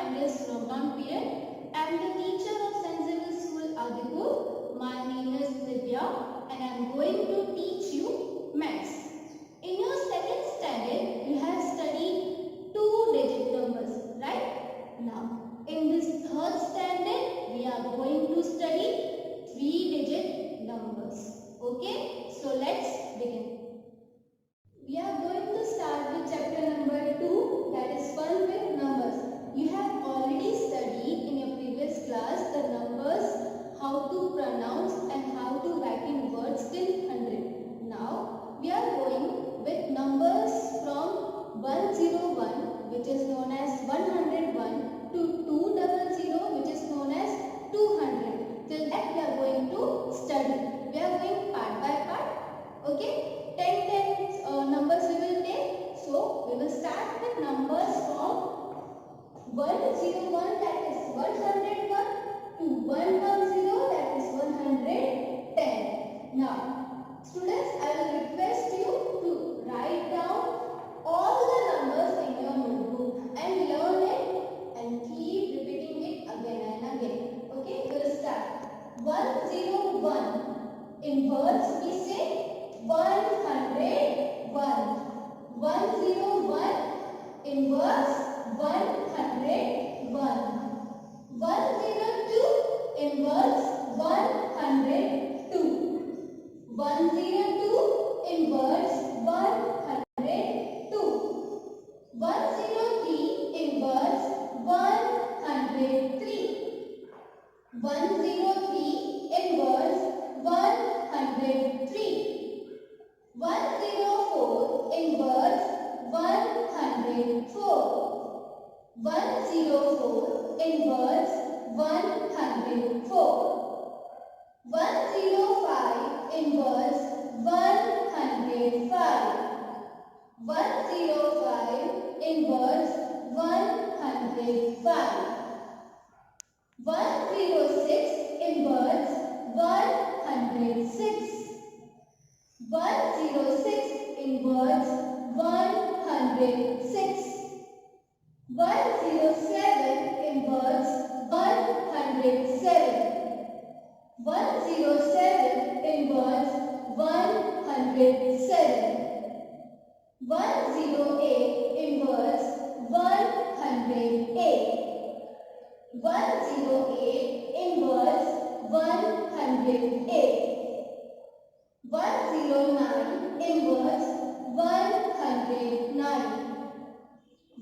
in this lockdown period. I am the teacher of St. Xavier School, Adipur. My name is Divya and I am going to teach you maths. In your second standard, you have studied two-digit numbers, right? Now, in this third standard, we are going to study three-digit numbers. Okay? So, let's begin. We are going to start with chapter number 2, that is fun with numbers. You have already studied in your previous class the numbers, how to pronounce and how to write in words till 100. Now we are going with numbers from 101, which is known as 101, to 200, which is known as 200. Till that we are going to study. We are going part by part. Okay? 10 numbers we will take. So we will start with numbers from 101, that is 101, to 110, that is 110. Now, students, I will request you to write down all the numbers in your notebook and learn it and keep repeating it again and again. Okay, we will start. 101. In words we say 101. 101. In words 101. 102. In words 102. 102. In words 102. 103. In words 103. 103. In words 103. 104 in words 104. 104 in words 104. 105 in words 105. 105 in words 105. 106 in words 106. 106 in words 106. 107 in words 107. 107 in words 107. 108 in words 108. 108 in words 108. 109 in words 109.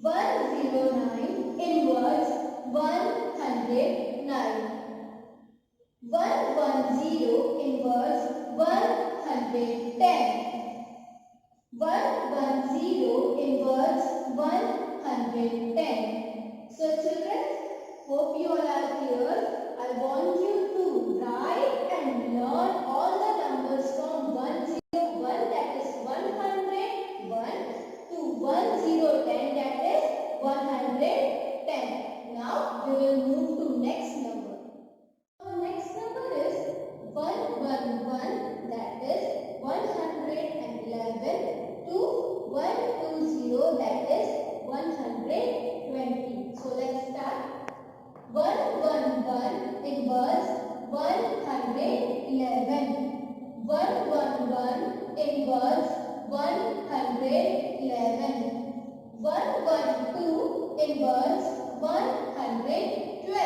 109 in words 109. 110 in words 110. 110 in words 110. So children, hope you all are clear. I want you to write and learn all the numbers from 101, that is 101, to 1010, that is 110. Now we will move to next number. So next number is 111, that is 111, to 120, that is 120. So let's start. 111 in words 111. 111 in words 111. 112 in words 112.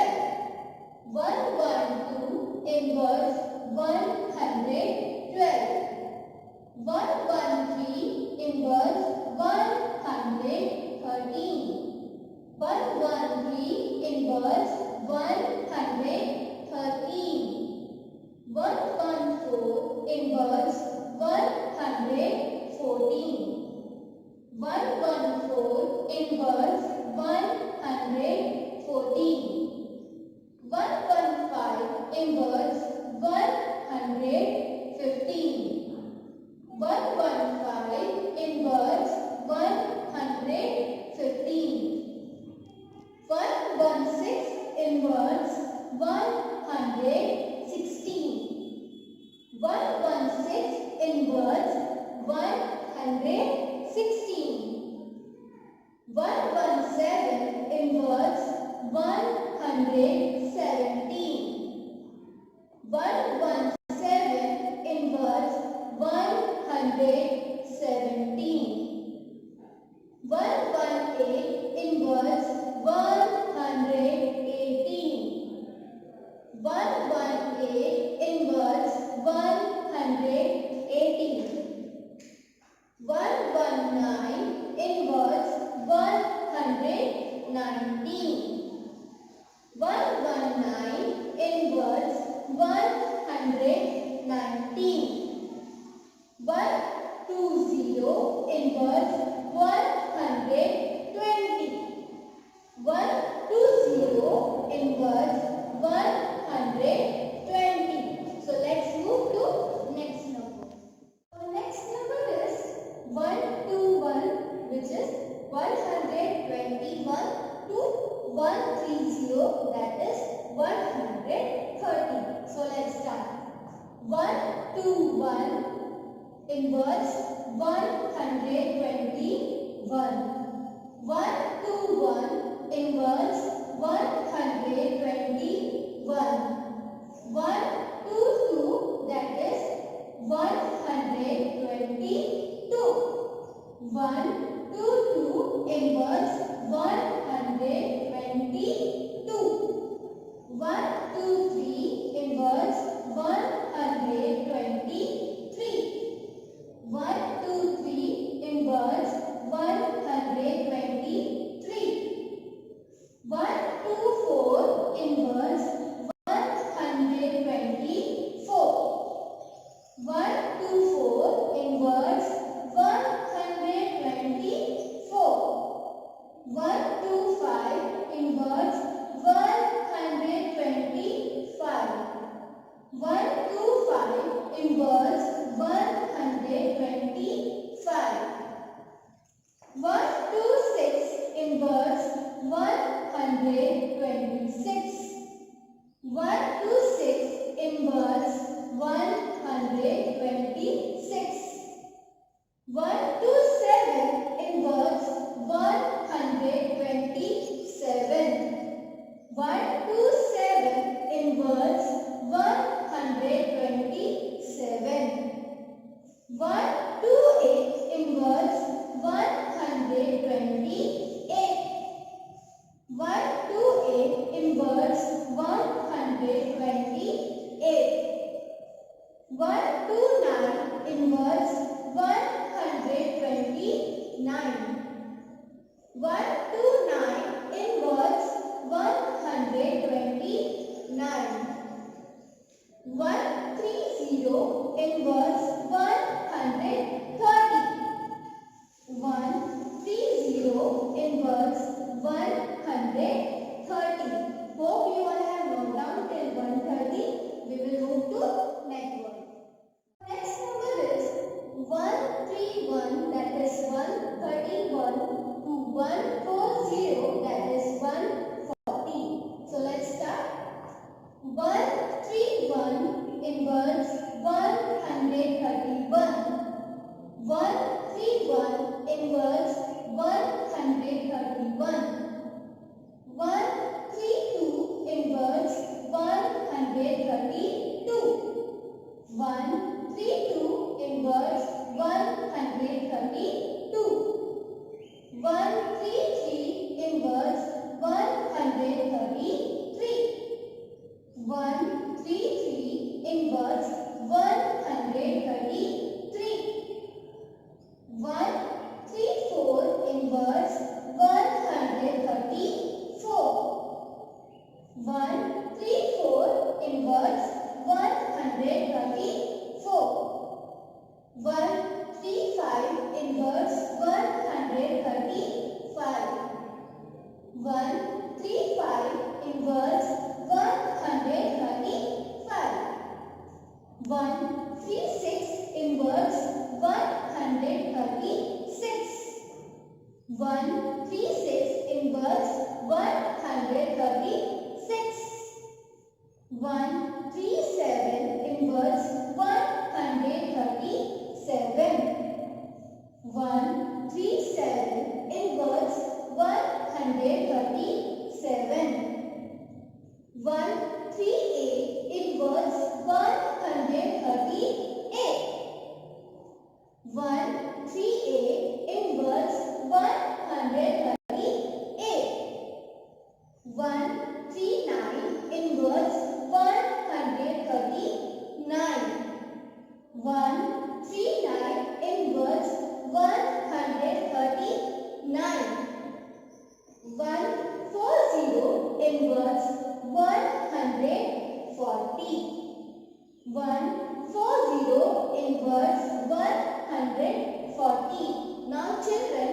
112 in words 112. 113 in words 113. 113 in words 113. 114 in words 114. 114 in words 114. 115 in words 115. 115 in words 115. 116 in words 116. 116 in words 116. 117 in words 117. 117 inverse 117. 118 inverse 118. 118 inverse 118. 119 inverse 119. 119 inverse 119. 120 inverse 120. 120 inverse 120. So let's move to next number. So next number is 121, which is 121 to 130, that is 130. So let's start. 121 inverse 121. 121 inverse 121. 122, that is 122. 122 inverse 122. 123 inverse 123. 123 inverse 123. 124 inverse 124. 124 inverse 124. 125 inverse 125. 125 inverse 125. 126 inverse 126. 126 inverse 126. 127 inverse 127. 127 inverse 127. 128 inverse 128. 128 inverse 128. 129 inverse 129. 129 inverse 129. 130 inverse 130. 130 inverse 130. Hope you all have noted down till 130. We will move to next one. Next number is 131, that is 131 to 140, that is 140. So let's start. 131 inverse 131. 131 inverse 131. 132 inverse 132. 132 inverse 132. 133 inverse 133. 133 inverse 133. 134 inverse 134. 134 inverse 134. 135 inverse 135. 135 inverse 135. 136 inverse 136. 136 inverse 136. 137 inverse 137. 137 inverse 137. 7. 138 inverse 138. 138 inverse 138. 139 inverse 139. 139 inverse 139. 140 inverse 140. 140 inverse 140. Now children,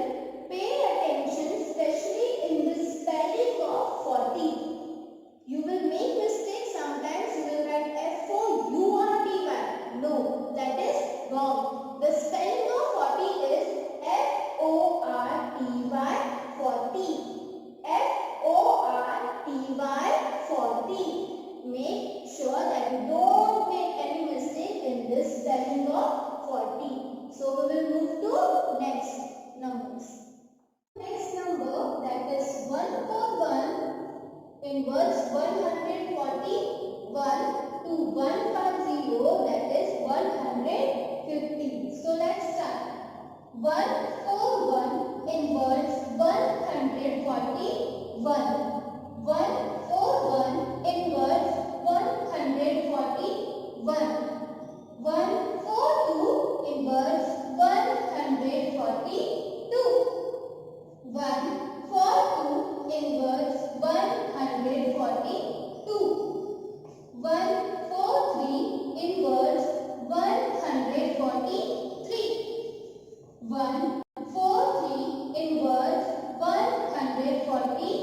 pay attention especially in the spelling of 40. You will make mistakes. Sometimes you will write F-O-U-R-T-Y. No, that is wrong. The spelling of 40 is F-O-R-T-Y 40. F-O-R-T-Y 40. Make sure that you don't make any mistake in this spelling of 40. So we will move to next numbers. Next number, that is 141 inverse 141 to 150, that is 150. So let's start. 141 inverse 141. 141 inverse 141. 142 inverse 142. 142 inverse 142. 143 inverse 143. 143 inverse 143.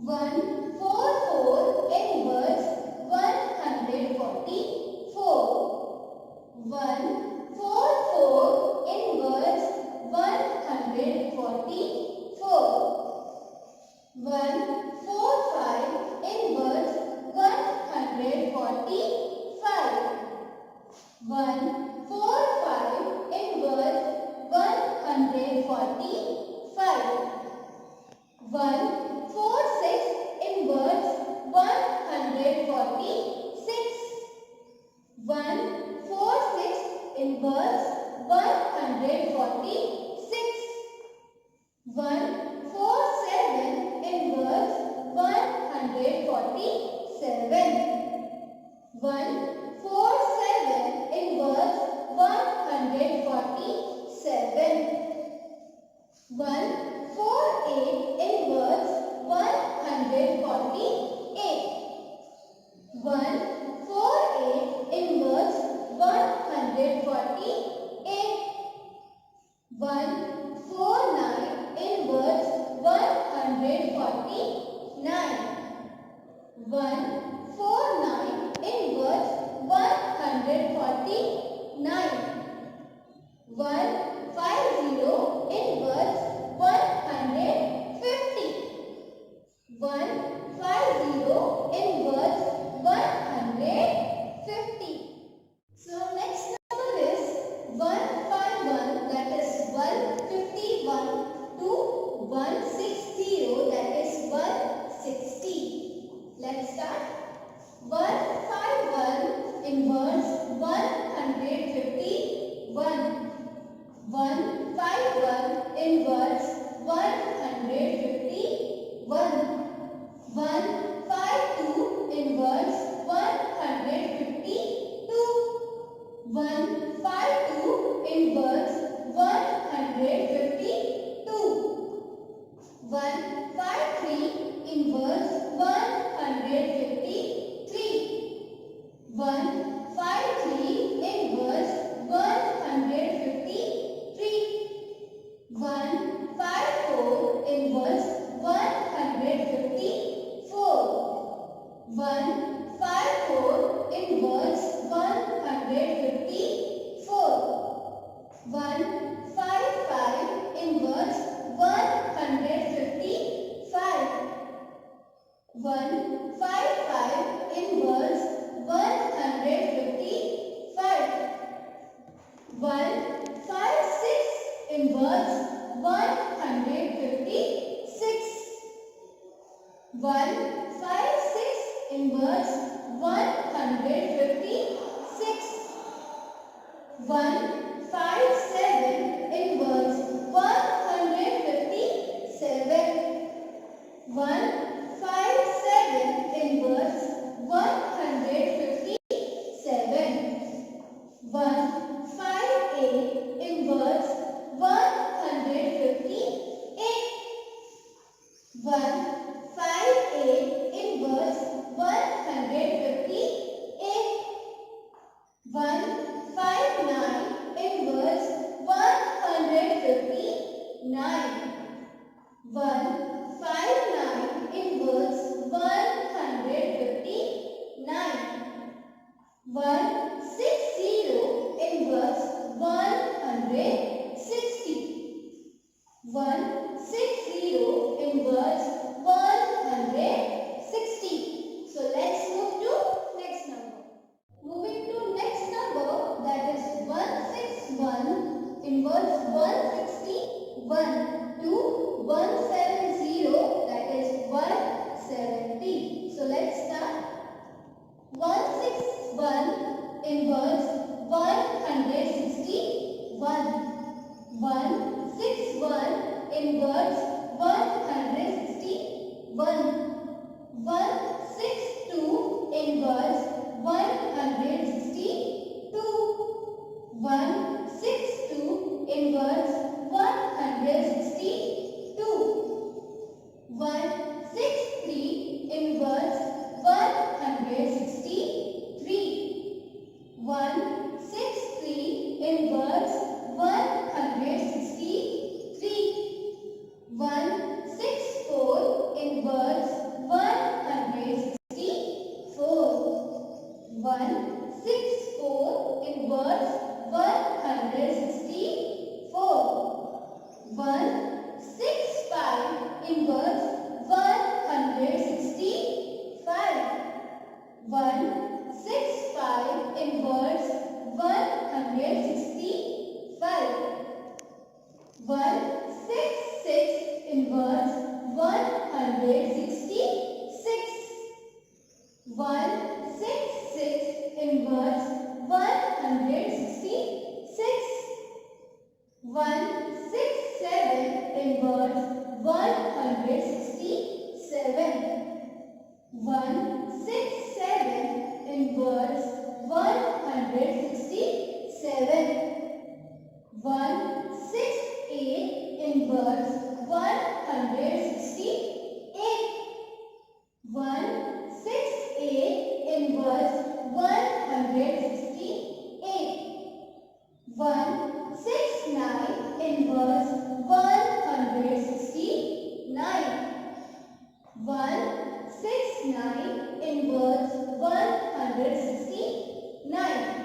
144 inverse 144. 144 inverse 144. 145 inverse 145. 145 inverse 145. 146 inverse 146. 146 inverse 146. 147 inverse 147. 147 inverse 147. 148 inverse 148. 148 inverse 148. 149 inverse 149. 149 inverse 149. 150 inverse 150. 150 inverse 150. So next number is 151, that is 151 to 160, that is 160. Let's start. 151 inverse 151. 151 inverse 151. 152 inverse 152. 152 inverse 152. 156 inverse 156. 157 inverse 157. 157 inverse 157. 158 inverse 158. 158 inverse 158. 159 inverse 159. 159 inverse 159. 160 inverse 160. 160 inverse 160. So let's move to next number. Moving to next number, that is 161 inverse 161 to 170, that is 170. So let's start. 161 inverse 161. 161 inverse 161. 162 inverse 162. 162 inverse 162. 163 inverse 163. 163 inverse 163. 164 inverse 164. 164 inverse 164. 165 inverse 165. 165 inverse 165. 166 inverse 166. 166 inverse 166. 167 inverse 167. 167 inverse 167. 168 inverse 168. 168 inverse 168. 169 inverse 169. 169 inverse 169.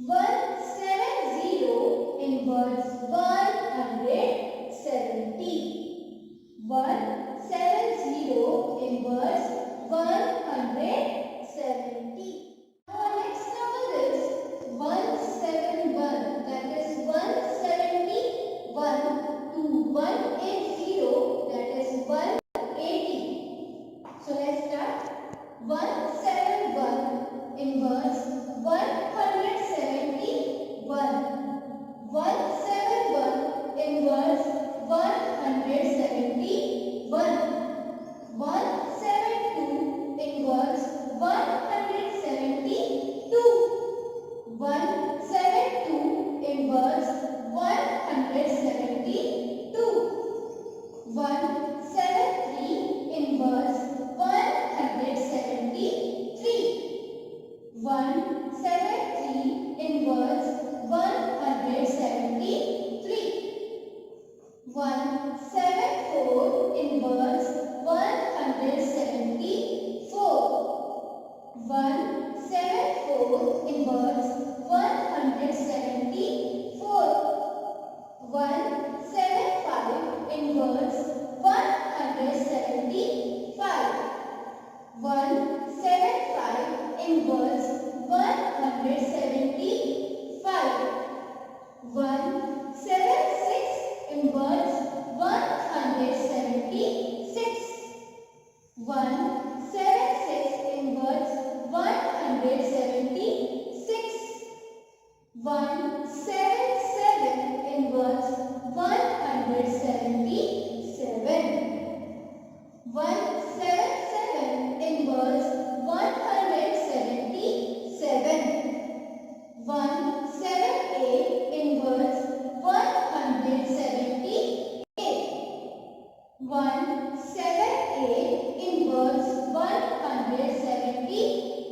170 inverse 170. 170 inverse 170. Our next number is 171, that is 171 to 180, that is 180. So let's start. 171 inverse 171. 171 inverse 171. 172 inverse 172. 178 inverse 178.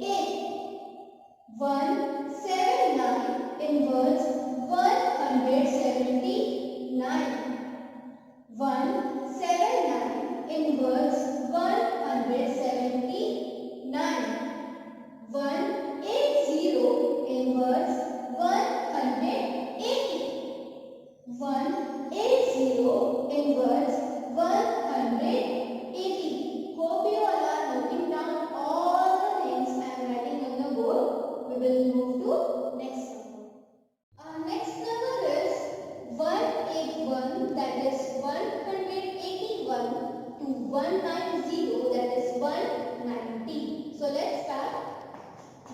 179 inverse 179. 179 inverse 179. 180 inverse 180. 180 inverse 180. Hope you all are noting down all the things I am writing on the board. We will move to next number. Our next number is 181, that is 181 to 190, that is 190. So let's start.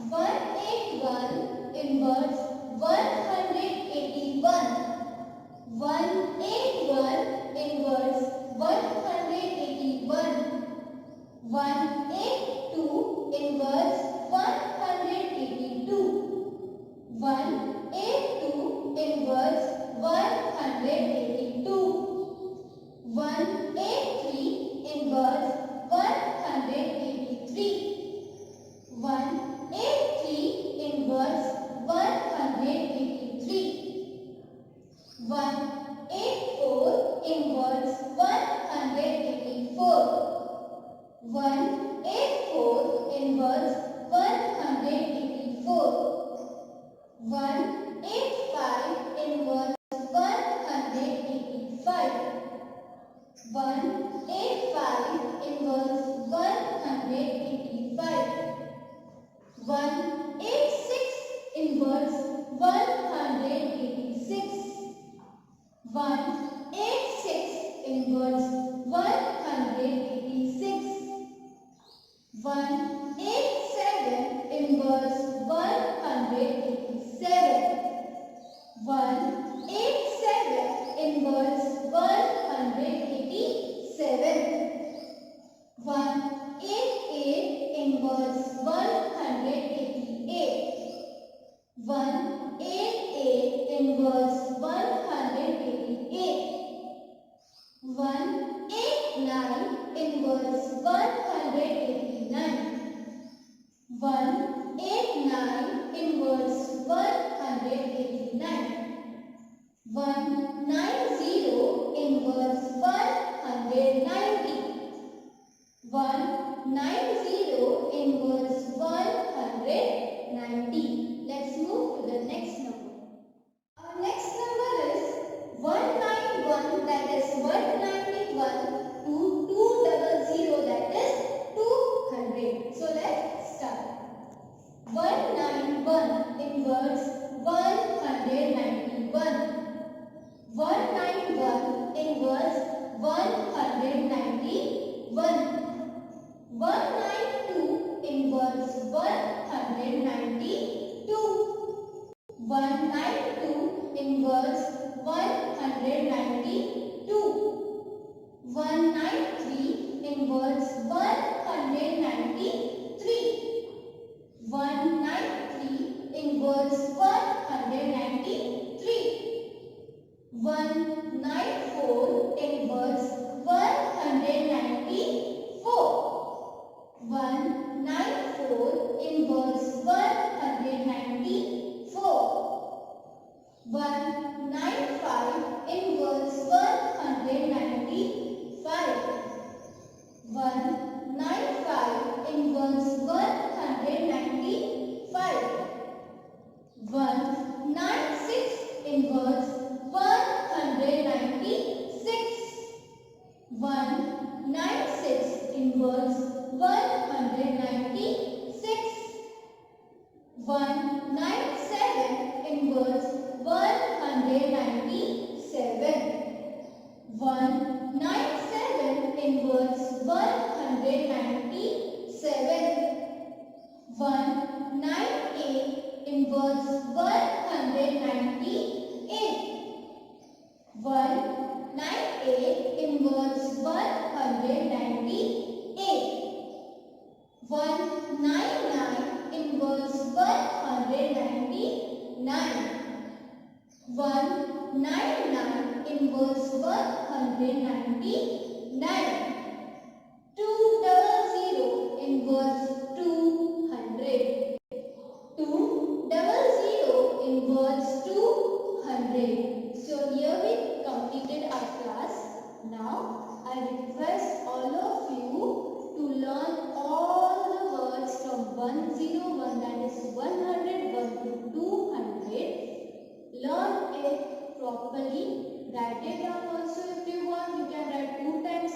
181 inverse 181. 181 inverse 181. 182 inverse 182. 182 inverse 182. 183 inverse 183. 183 inverse 183. 184 inverse 184. 184 inverse 184. 185 inverse 185. 185 inverse 185. 186 inverse 186. 186 inverse 186. 187 inverse 187. 187 inverse 187. 188 inverse 188. 188 inverse 188. 189 inverse 189. 189 inverse 189. 190 inverse 190. 190 inverse 190. Let's move to the next number. Our next number is 191, that is 191 to 200, that is 200. So let's start. 191 inverse 191. 191 inverse 191. 192 inverse 192. 192 inverse 192. 193 inverse 193. 193 inverse 193. 194 inverse 194. 194 inverse 194. 195 inverse 195. 195 inverse 195. 196 inverse 196. 196 inverse 196. 197 inverse 197. 197 inverse 197. 198 inverse 198. 198 inverse 198. 199 inverse 199. 199 inverse 199. I request all of you to learn all the words from 101, that is 101 to 200. Learn it properly. Write it down also if you want. You can write 2 times